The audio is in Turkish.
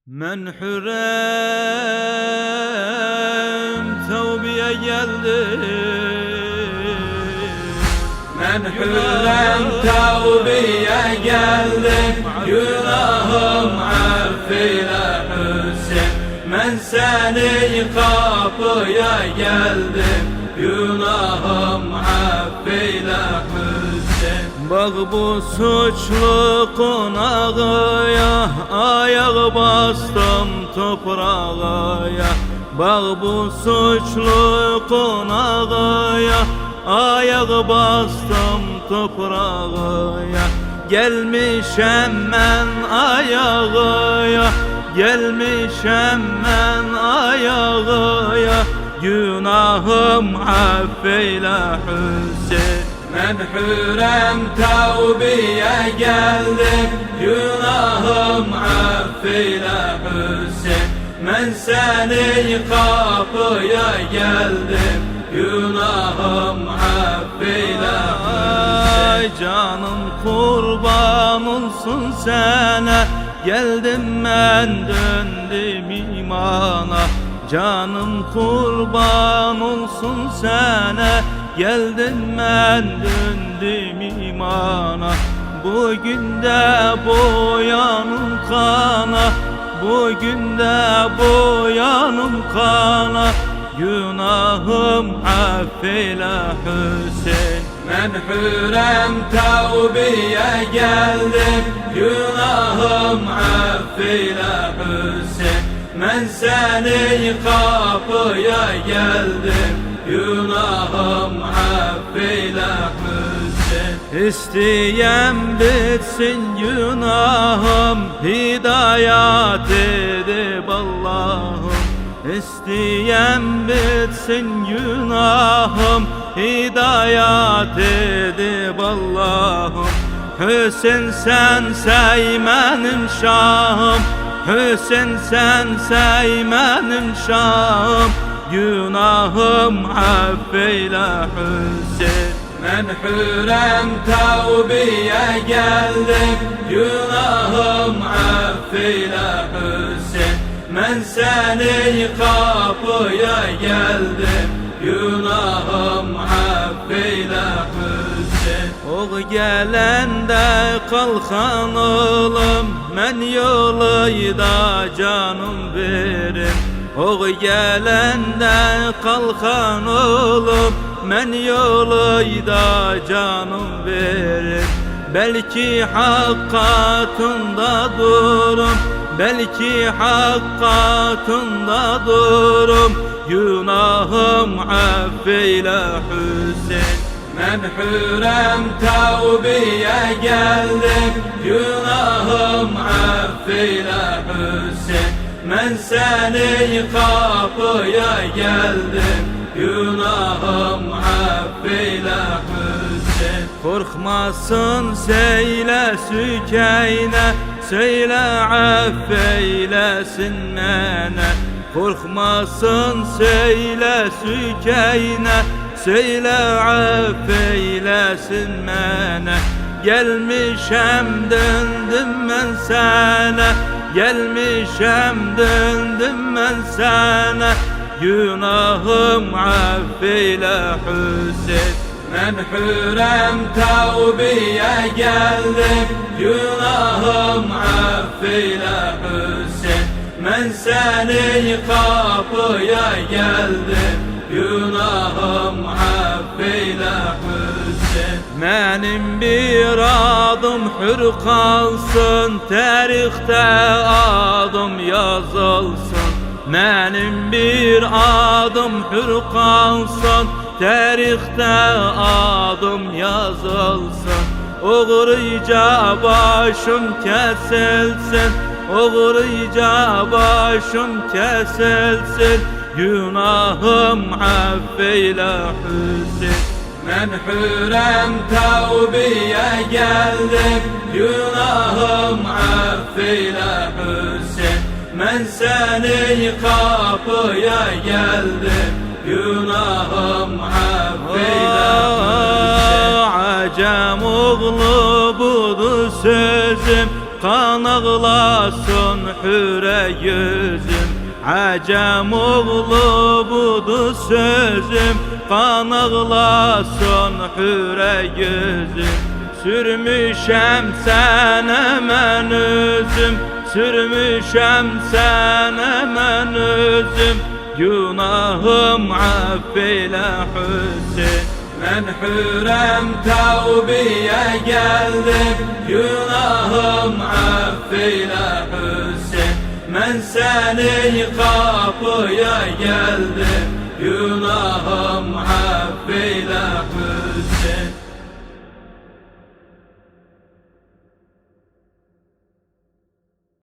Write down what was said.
Men hürrem tevbeye geldim. Men hürrem tevbeye geldim. Günahım affeyle Hüseyin. Men seni kapıya geldim. Günahım affeyle Hüseyin. Bak bu suçlu konağıya, ayak bastım toprağa. Bak bu suçlu konağıya, ayak bastım toprağa. Gelmişem ben ayağa, gelmişem ben ayağa. Günahım affeyle Hüseyin. Men hürrem tevbeye geldim. Günahım affeyle Hüseyin. Men seni kapıya geldim. Günahım affeyle Hüseyin. Ay canım kurban olsun sana, geldim ben döndüm imana. Canım kurban olsun sana, geldim ben döndüm imana. Bugün de boyanım kana, bugün de boyanım kana. Günahım affeyle Hüseyin. Men hürrem tevbeye geldim. Günahım affeyle Hüseyin. Men seni kapıya geldim. Günahım affeyle Hüseyin. İsteyen bitsin günahım, hidayet edip Allah'ım. İsteyen bitsin günahım, hidayet edip Allah'ım. Hüseyin sen benim şahım, Hüseyin sen benim şahım. Günahım affeyle Hüseyin. Men hürrem tevbeye geldim. Günahım affeyle Hüseyin. Men seni kapıya geldim. Günahım affeyle Hüseyin. O gelende kalkan oğlum, men yolayda canım verim. O gelende kalkan oğlum, men yolayda canım verim. Belki hakkatında durum, belki hakkatında durum. Günahım affeyle Hüseyin. Men hürrem tevbeye geldim. Günahım affeyle Hüseyin. Men seni kapıya geldim. Günahım affeyle Hüseyin. Korkmasın söyle Sükeyne, söyle affeylesin mene. Korkmasın söyle Sükeyne, söyle affeylesin mene. Gelmişem döndüm ben sana, gelmişem döndüm ben sana. Günahım affeyle Hüseyin. Men hürrem tevbeye geldim. Günahım affeyle Hüseyin. Men seni kapıya geldim. Günahım affeyle Hüseyin. Benim bir adım hür kalsın, tarihte adım yazılsın. Benim bir adım hür kalsın, tarihte adım yazılsın. Uğrayca başım kesilsin, uğrayca başım kesilsin. Günahım affeyle Hüseyin. Men hürrem tevbeye geldim. Günahım affeyle Hüseyin. Men seni kapıya geldim. Günahım affeyle Hüseyin. Acem oğlu budur sözüm, kan ağlasın hüre yüzüm. Acem oğlu budur sözüm, kan ağlasın hüre yüzüm. Sürmüşem sana mən özüm, sürmüşem sana mən özüm. Günahım affeyle Hüseyin. Ben hürem tevbiye geldim, günahım affeyle Hüseyin. Ben seni kapıya geldim, günahım affeyle